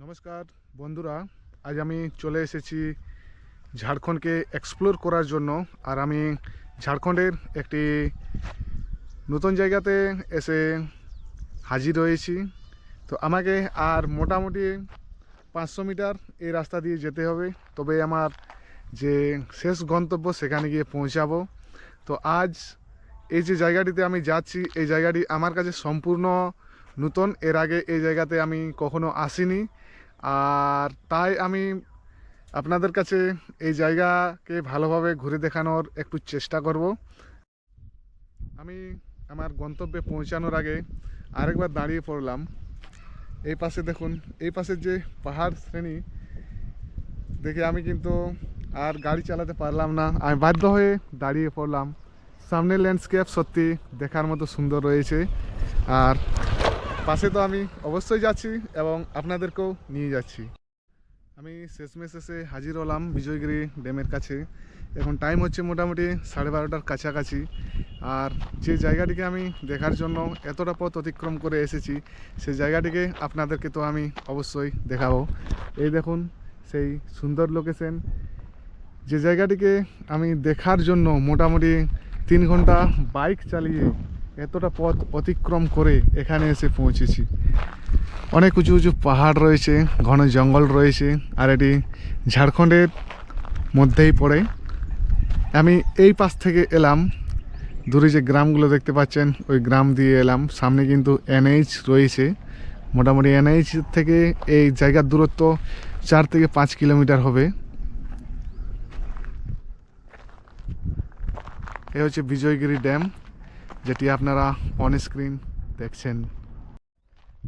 নমস্কার বন্ধুরা, আজ আমি চলে এসেছি ঝাড়খণ্ডকে এক্সপ্লোর করার জন্য। আর আমি ঝাড়খণ্ডের একটি নতুন জায়গাতে এসে হাজির হয়েছি। তো আমাকে আর মোটামুটি 500 মিটার এই রাস্তা দিয়ে যেতে হবে, তবে আমার যে শেষ গন্তব্য সেখানে গিয়ে পৌঁছাবো। তো আজ এই যে জায়গাটিতে আমি যাচ্ছি, এই জায়গাটি আমার কাছে সম্পূর্ণ নতুন। এর আগে এই জায়গাতে আমি কখনো আসিনি, আর তাই আমি আপনাদের কাছে এই জায়গাকে ভালোভাবে ঘুরে দেখানোর একটু চেষ্টা করব। আমি আমার গন্তব্যে পৌঁছানোর আগে আরেকবার দাঁড়িয়ে পড়লাম। এই পাশে দেখুন, এই পাশের যে পাহাড় শ্রেণী দেখে আমি কিন্তু আর গাড়ি চালাতে পারলাম না, আমি বাধ্য হয়ে দাঁড়িয়ে পড়লাম। সামনের ল্যান্ডস্কেপ সত্যি দেখার মতো সুন্দর রয়েছে, আর পাশে তো আমি অবশ্যই যাচ্ছি এবং আপনাদেরকেও নিয়ে যাচ্ছি। আমি শেষমেশ এসে হাজির হলাম বিজয়গিরি ড্যামের কাছে। এখন টাইম হচ্ছে মোটামুটি 12:30টার কাছাকাছি। আর যে জায়গাটিকে আমি দেখার জন্য এতটা পথ অতিক্রম করে এসেছি, সেই জায়গাটিকে আপনাদেরকে তো আমি অবশ্যই দেখাবো। এই দেখুন সেই সুন্দর লোকেশন, যে জায়গাটিকে আমি দেখার জন্য মোটামুটি 3 ঘন্টা বাইক চালিয়ে এতটা পথ অতিক্রম করে এখানে এসে পৌঁছেছি। অনেক উঁচু উঁচু পাহাড় রয়েছে, ঘন জঙ্গল রয়েছে, আর এটি ঝাড়খণ্ডের মধ্যেই পড়ে। আমি এই পাশ থেকে এলাম, দূরে যে গ্রামগুলো দেখতে পাচ্ছেন ওই গ্রাম দিয়ে এলাম। সামনে কিন্তু এনএইচ রয়েছে, মোটামুটি এনএইচ থেকে এই জায়গার দূরত্ব 4 থেকে 5 কিলোমিটার হবে। এ হচ্ছে বিজয়গিরি ড্যাম, যেটি আপনারা অন স্ক্রিন দেখছেন।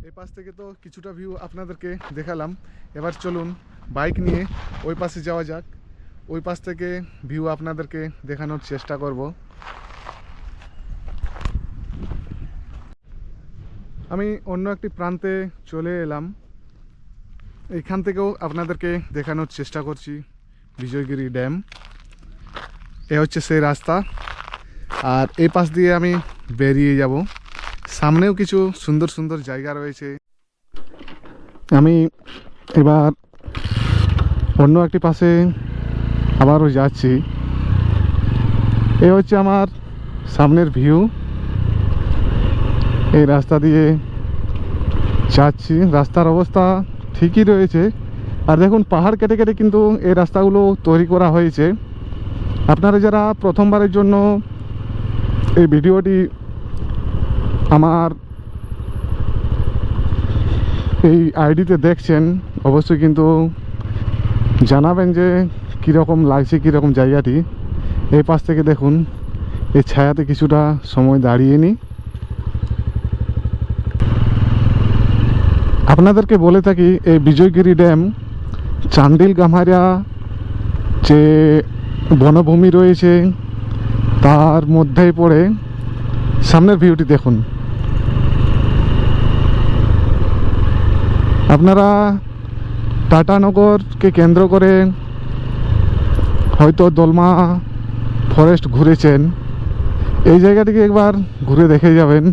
এই পাশ থেকে তো কিছুটা ভিউ আপনাদেরকে দেখালাম। এবার চলুন বাইক নিয়ে ওই পাশে যাওয়া যাক, ওই পাশ থেকে ভিউ আপনাদেরকে দেখানোর চেষ্টা করব। আমি অন্য একটি প্রান্তে চলে এলাম, এইখান থেকেও আপনাদেরকে দেখানোর চেষ্টা করছি বিজয়গিরি ড্যাম। এ হচ্ছে সেই রাস্তা, আর এই পাশ দিয়ে আমি বেরিয়ে যাব। সামনেও কিছু সুন্দর সুন্দর জায়গা রয়েছে। আমি এবার অন্য একটি পাশে আবারও যাচ্ছি। এ হচ্ছে আমার সামনের ভিউ, এই রাস্তা দিয়ে যাচ্ছি। রাস্তার অবস্থা ঠিকই রয়েছে, আর দেখুন পাহাড় কেটে কেটে কিন্তু এই রাস্তাগুলো তৈরি করা হয়েছে। আপনারা যারা প্রথমবারের জন্য এই ভিডিওটি আমার এই আইডিতে দেখছেন, অবশ্যই কিন্তু জানাবেন যে কীরকম লাগছে, কীরকম জায়গাটি। এই পাশ থেকে দেখুন, এই ছায়াতে কিছুটা সময় দাঁড়িয়ে নিই। আপনাদেরকে বলে থাকি, এই বিজয়গিরি ড্যাম চান্ডিল গামারিয়া যে বনভূমি রয়েছে তার মধ্যেই পড়ে। সামনের ভিউটি দেখুন। আপনারা টাটানগরকে কেন্দ্র করে হয়তো দলমা ফরেস্ট ঘুরেছেন, এই জায়গাটিকে একবার ঘুরে দেখে যাবেন।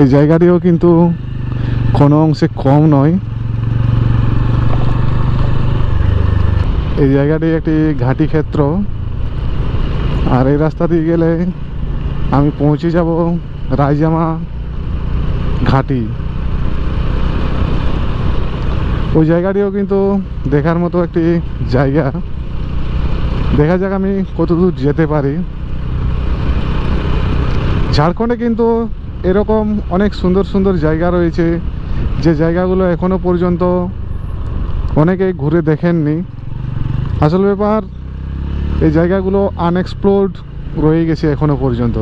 এই জায়গাটিও কিন্তু কোনো অংশে কম নয়। এই জায়গাটি একটি ঘাটি ক্ষেত্র, আর এই রাস্তা দিয়ে গেলে আমি পৌঁছে যাব রায়জামা ঘাটি। ওই জায়গাটিও কিন্তু দেখার মতো একটি জায়গা। দেখা যাক আমি কতদূর যেতে পারি। ঝাড়খণ্ডে কিন্তু এরকম অনেক সুন্দর সুন্দর জায়গা রয়েছে, যে জায়গাগুলো এখনো পর্যন্ত অনেকেই ঘুরে দেখেননি। আসল ব্যাপার, এই জায়গাগুলো আনএক্সপ্লোরড রয়ে গেছে এখনো পর্যন্ত।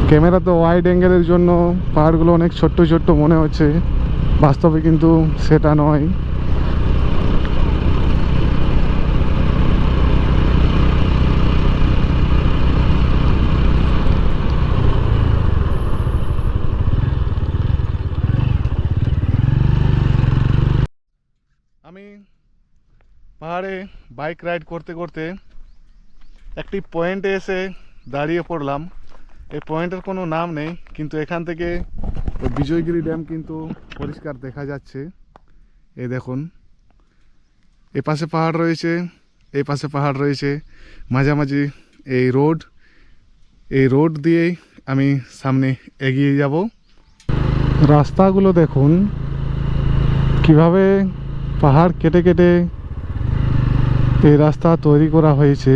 ক্যামেরা তো ওয়াইড অ্যাঙ্গেলের জন্য পাহাড়গুলো অনেক ছোট্ট ছোট্ট মনে হচ্ছে, বাস্তবে কিন্তু সেটা নয়। আমি পাহাড়ে বাইক রাইড করতে করতে একটি পয়েন্টে এসে দাঁড়িয়ে পড়লাম। এই পয়েন্টের কোনো নাম নেই, কিন্তু এখান থেকে ওই বিজয়গিরি ড্যাম কিন্তু পরিষ্কার দেখা যাচ্ছে। এই দেখুন, এ পাশে পাহাড় রয়েছে, এই পাশে পাহাড় রয়েছে, মাঝামাঝি এই রোড দিয়েই আমি সামনে এগিয়ে যাব। রাস্তাগুলো দেখুন কিভাবে পাহাড় কেটে কেটে এই রাস্তা তৈরি করা হয়েছে।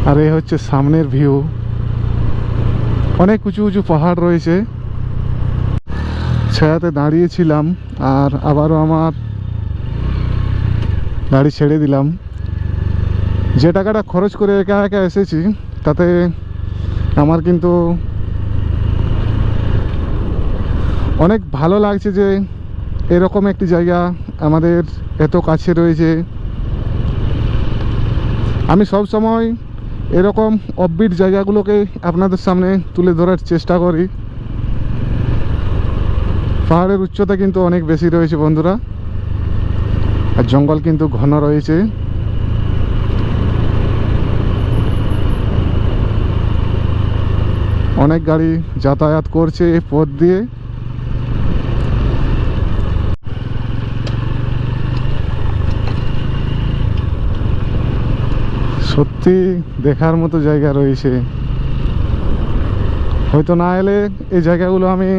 আর এই হচ্ছে সামনের ভিউ। অনেক উঁচু উঁচু পাহাড় রয়েছে। ছায়াতে দাঁড়িয়েছিলাম আর আবারও আমার গাড়ি ছেড়ে দিলাম। যে টাকাটা খরচ করে একা একা এসেছি তাতে আমার কিন্তু অনেক ভালো লাগছে যে এরকম একটি জায়গা আমাদের এত কাছে রয়েছে। আমি সব সময় এরকম অফবিট জায়গাগুলোকে আপনাদের সামনে তুলে ধরার চেষ্টা করি। পাহাড়ের উচ্চতা কিন্তু অনেক বেশি রয়েছে বন্ধুরা, আর জঙ্গল কিন্তু ঘন রয়েছে। অনেক গাড়ি যাতায়াত করছে এই পথ দিয়ে। সত্যি দেখার মতো জায়গা রয়েছে। হয়তো না এলে এই জায়গাগুলো আমি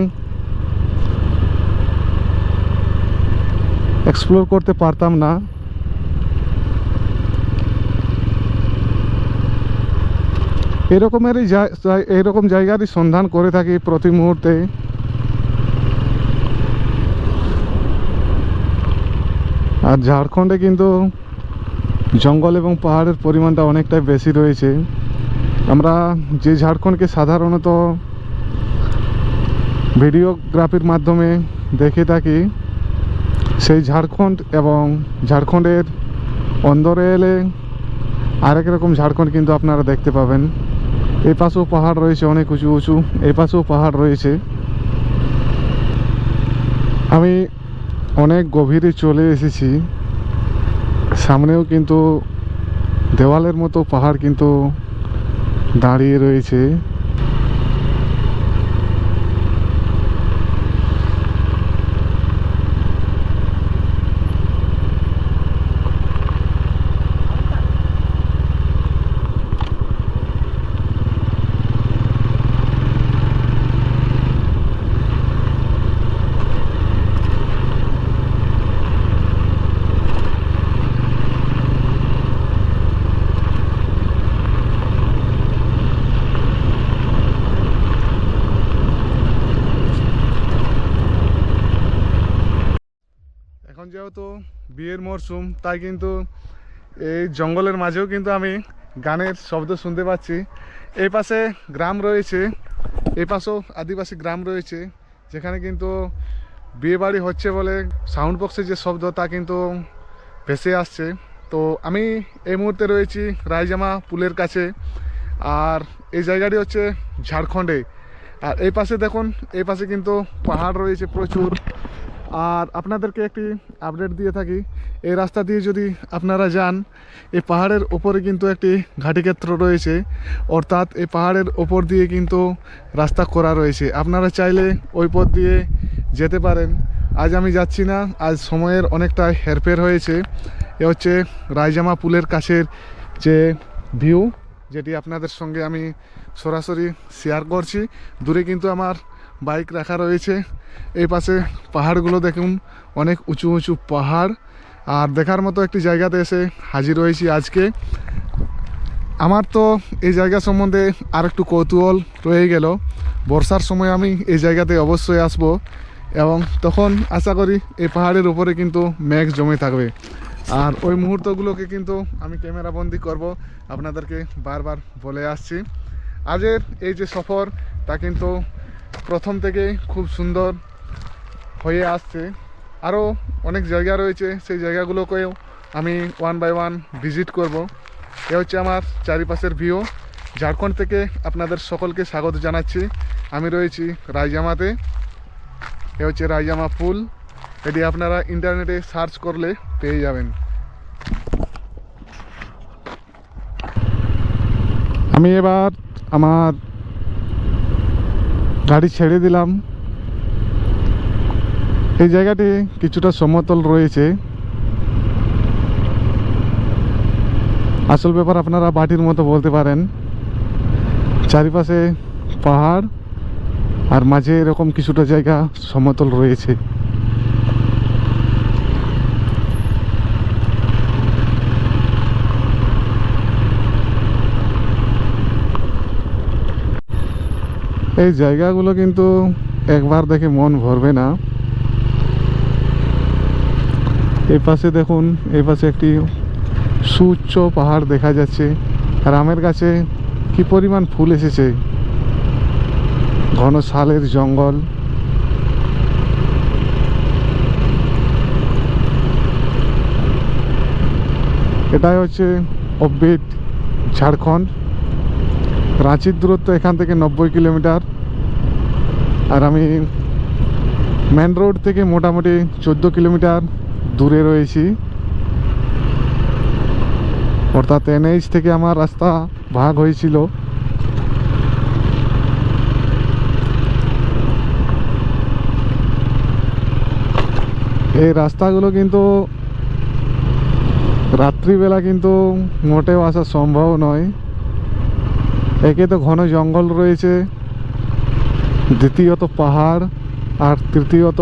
এক্সপ্লোর করতে পারতাম না। এরকম জায়গারই সন্ধান করে থাকি প্রতি মুহূর্তে। আর ঝাড়খণ্ডে কিন্তু জঙ্গল এবং পাহাড়ের পরিমাণটা অনেকটাই বেশি রয়েছে। আমরা যে ঝাড়খণ্ডকে সাধারণত ভিডিওগ্রাফির মাধ্যমে দেখে থাকি, সেই ঝাড়খণ্ড এবং ঝাড়খণ্ডের অন্দরে এলে আরেক রকম ঝাড়খণ্ড কিন্তু আপনারা দেখতে পাবেন। এই পাশেও পাহাড় রয়েছে অনেক উঁচু উঁচু, এই পাশেও পাহাড় রয়েছে। আমি অনেক গভীরে চলে এসেছি। সামনেও কিন্তু দেওয়ালের মতো পাহাড় কিন্তু দাঁড়িয়ে রয়েছে। এখন যেহেতু বিয়ের মরশুম, তাই কিন্তু এই জঙ্গলের মাঝেও কিন্তু আমি গানের শব্দ শুনতে পাচ্ছি। এই পাশে গ্রাম রয়েছে, এই পাশেও আদিবাসী গ্রাম রয়েছে, যেখানে কিন্তু বিয়ে বাড়ি হচ্ছে বলে সাউন্ড বক্সের যে শব্দ তা কিন্তু ভেসে আসছে। তো আমি এই মুহূর্তে রয়েছি রায়জামা পুলের কাছে, আর এই জায়গাটি হচ্ছে ঝাড়খণ্ডে। আর এই পাশে দেখুন, এই পাশে কিন্তু পাহাড় রয়েছে প্রচুর। আর আপনাদেরকে একটি আপডেট দিয়ে থাকি, এই রাস্তা দিয়ে যদি আপনারা যান, এই পাহাড়ের ওপরে কিন্তু একটি ঘাটিক্ষেত্র রয়েছে, অর্থাৎ এই পাহাড়ের ওপর দিয়ে কিন্তু রাস্তা করা রয়েছে। আপনারা চাইলে ওই পথ দিয়ে যেতে পারেন। আজ আমি যাচ্ছি না, আজ সময়ের অনেকটা হেরফের হয়েছে। এ হচ্ছে রায়জামা পুলের কাছের যে ভিউ, যেটি আপনাদের সঙ্গে আমি সরাসরি শেয়ার করছি। দূরে কিন্তু আমার বাইক রাখা রয়েছে। এই পাশে পাহাড়গুলো দেখুন, অনেক উঁচু উঁচু পাহাড়। আর দেখার মতো একটি জায়গাতে এসে হাজির হয়েছি আজকে। আমার তো এই জায়গা সম্বন্ধে আর একটু কৌতূহল রয়ে গেল। বর্ষার সময় আমি এই জায়গাতে অবশ্যই আসব, এবং তখন আশা করি এই পাহাড়ের উপরে কিন্তু মেঘ জমে থাকবে। আর ওই মুহূর্তগুলোকে কিন্তু আমি ক্যামেরা বন্দি করব, আপনাদেরকে বারবার বলে আসছি। আজের এই যে সফর, তা কিন্তু প্রথম থেকে খুব সুন্দর হয়ে আসছে। আরও অনেক জায়গা রয়েছে, সেই জায়গাগুলোকেও আমি ওয়ান বাই ওয়ান ভিজিট করব। এ হচ্ছে আমার চারিপাশের ভিউ। ঝাড়খণ্ড থেকে আপনাদের সকলকে স্বাগত জানাচ্ছি। আমি রয়েছি রায়জামাতে। এ হচ্ছে রায়জামা পুল। এটি আপনারা ইন্টারনেটে সার্চ করলে পেয়ে যাবেন। আমি এবার আমার গাড়ি ছেড়ে দিলাম। এই জায়গাটি কিছুটা সমতল রয়েছে। আসল ব্যাপার আপনারা বাটির মতো বলতে পারেন। চারিপাশে পাহাড় আর মাঝে এরকম কিছুটা জায়গা সমতল রয়েছে। এই জায়গাগুলো কিন্তু একবার দেখে মন ভরবে না। এই পাশে দেখুন, এই পাশে একটি সুউচ্চ পাহাড় দেখা যাচ্ছে। আর আমের গাছে কি পরিমাণ ফুল এসেছে। ঘন শালের জঙ্গল। এটাই হচ্ছে অববিট ঝাড়খণ্ড। রাঁচির দূরত্ব এখান থেকে 90 কিলোমিটার। আর আমি মেন রোড থেকে মোটামুটি 14 কিলোমিটার দূরে রয়েছি। অর্থাৎ NH থেকে আমার রাস্তা ভাগ হয়েছিল। এই রাস্তাগুলো কিন্তু রাত্রিবেলা কিন্তু মোটেও আসা সম্ভব নয়। একে তো ঘন জঙ্গল রয়েছে, দ্বিতীয়ত পাহাড়, আর তৃতীয়ত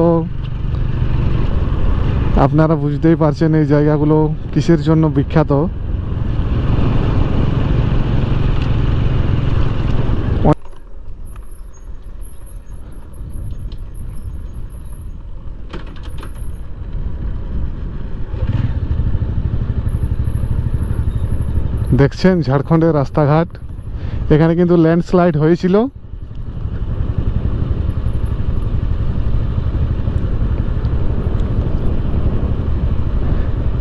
আপনারা বুঝতেই পারছেন এই জায়গাগুলো কিসের জন্য বিখ্যাত। দেখছেন ঝাড়খণ্ডের রাস্তাঘাট। এখানে কিন্তু ল্যান্ডস্লাইড হয়েছিল।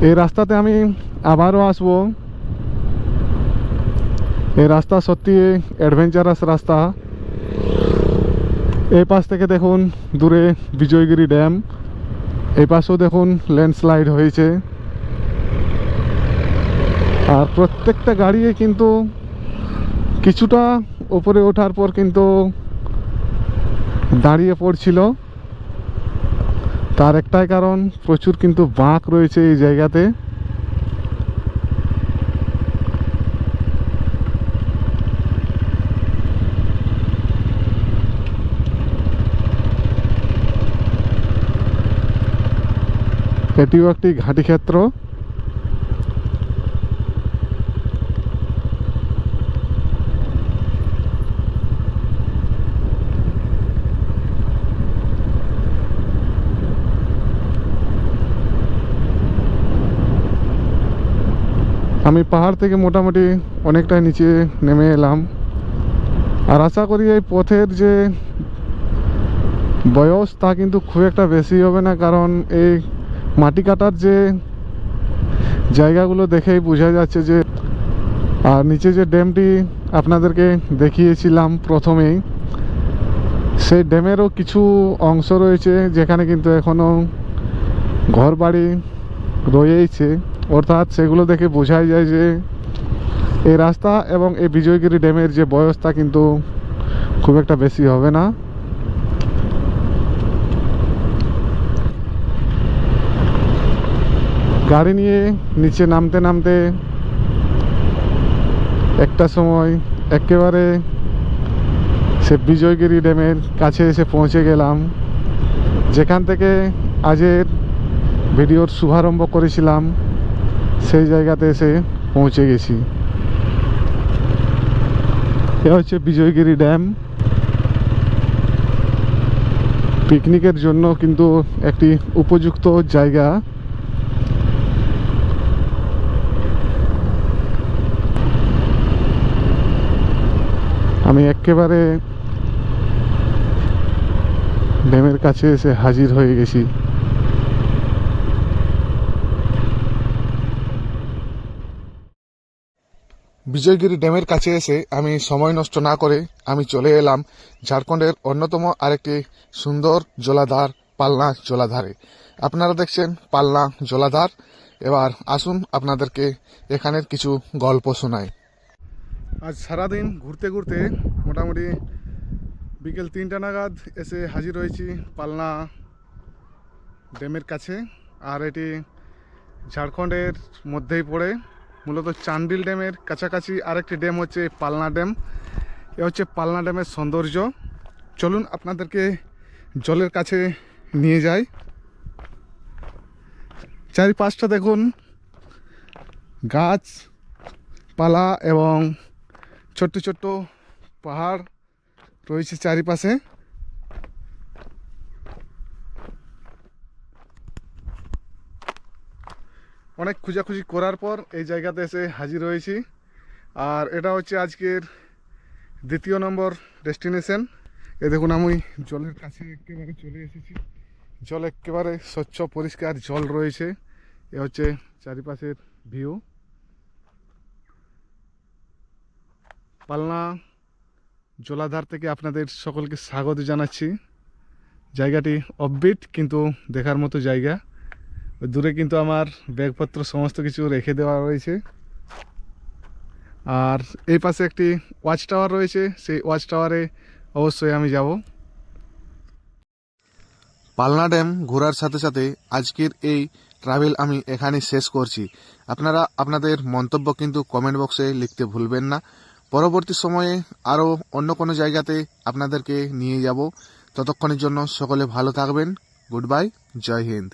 এই রাস্তাতে আমি আবারও আসবো। এই রাস্তা সত্যি অ্যাডভেঞ্চারাস রাস্তা। এই পাশ থেকে দেখুন দূরে বিজয়গিরি ড্যাম। এই পাশেও দেখুন ল্যান্ডস্লাইড হয়েছে। আর প্রত্যেকটা গাড়ি কিন্তু কিছুটা উপরে ওঠার পর কিন্তু দাঁড়িয়ে পড়ছিল। তার একটাই কারণ, প্রচুর কিন্তু বাঁক রয়েছে এই জায়গাতে। এটিও একটি ঘাঁটি ক্ষেত্র। আমি পাহাড় থেকে মোটামুটি অনেকটা নিচে নেমে এলাম। আর আশা করি এই পথের যে বয়স তা কিন্তু খুব একটা বেশি হবে না, কারণ এই মাটি কাটার যে জায়গাগুলো দেখেই বোঝা যাচ্ছে যে। আর নিচে যে ড্যামটি আপনাদেরকে দেখিয়েছিলাম প্রথমেই, সেই ড্যামেরও কিছু অংশ রয়েছে যেখানে কিন্তু এখনও ঘর বাড়ি রয়েছে। অর্থাৎ সেগুলো দেখে বোঝাই যায় যে এই রাস্তা এবং এই বিজয়গিরি ড্যামের যে বয়স তা কিন্তু খুব একটা বেশি হবে না। গাড়ি নিয়ে নিচে নামতে নামতে একটা সময় একেবারে সে বিজয়গিরি ড্যামের কাছে এসে পৌঁছে গেলাম, যেখান থেকে আজের ভিডিওর শুভারম্ভ করেছিলাম। সেই জায়গাতে এসে পৌঁছে গেছি। এ হচ্ছে বিজয়গিরি ড্যাম। পিকনিকের জন্য কিন্তু একটি উপযুক্ত জায়গা। আমি একেবারে ড্যামের কাছে এসে হাজির হয়ে গেছি। বিজয়গিরি ড্যামের কাছে এসে আমি সময় নষ্ট না করে আমি চলে এলাম ঝাড়খণ্ডের অন্যতম আরেকটি সুন্দর জলাধার পালনা জলাধারে। আপনারা দেখছেন পালনা জলাধার। এবার আসুন আপনাদেরকে এখানের কিছু গল্প শোনাই। আজ সারাদিন ঘুরতে ঘুরতে মোটামুটি বিকেল 3টা নাগাদ এসে হাজির হয়েছি পালনা ড্যামের কাছে। আর এটি ঝাড়খণ্ডের মধ্যেই পড়ে, মূলত চান্ডিল ড্যামের কাছাকাছি আরেকটি ড্যাম হচ্ছে পালনা ড্যাম। এ হচ্ছে পালনা ড্যামের সৌন্দর্য। চলুন আপনাদেরকে জলের কাছে নিয়ে যাই। চারিপাশটা দেখুন, গাছপালা এবং ছোট্ট ছোট্ট পাহাড় রয়েছে চারিপাশে। অনেক খোঁজাখুঁজি করার পর এই জায়গাতে এসে হাজির হয়েছি। আর এটা হচ্ছে আজকের 2য় নম্বর ডেস্টিনেশন। এ দেখুন, আমি জলের কাছে একেবারে চলে এসেছি। জল একেবারে স্বচ্ছ পরিষ্কার জল রয়েছে। এ হচ্ছে চারিপাশের ভিউ। পালনা জলাধার থেকে আপনাদের সকলকে স্বাগত জানাচ্ছি। জায়গাটি অফবিট কিন্তু দেখার মতো জায়গা। দূরে কিন্তু আমার ব্যাগপত্র সমস্ত কিছু রেখে দেওয়া রয়েছে। আর এই পাশে একটি ওয়াচ টাওয়ার রয়েছে, সেই ওয়াচ টাওয়ারে অবশ্যই আমি যাব। পালনা ড্যাম ঘোরার সাথে সাথে আজকের এই ট্রাভেল আমি এখানে শেষ করছি। আপনারা আপনাদের মন্তব্য কিন্তু কমেন্ট বক্সে লিখতে ভুলবেন না। পরবর্তী সময়ে আরও অন্য কোনো জায়গাতে আপনাদেরকে নিয়ে যাব। ততক্ষণের জন্য সকলে ভালো থাকবেন। গুড বাই, জয় হিন্দ।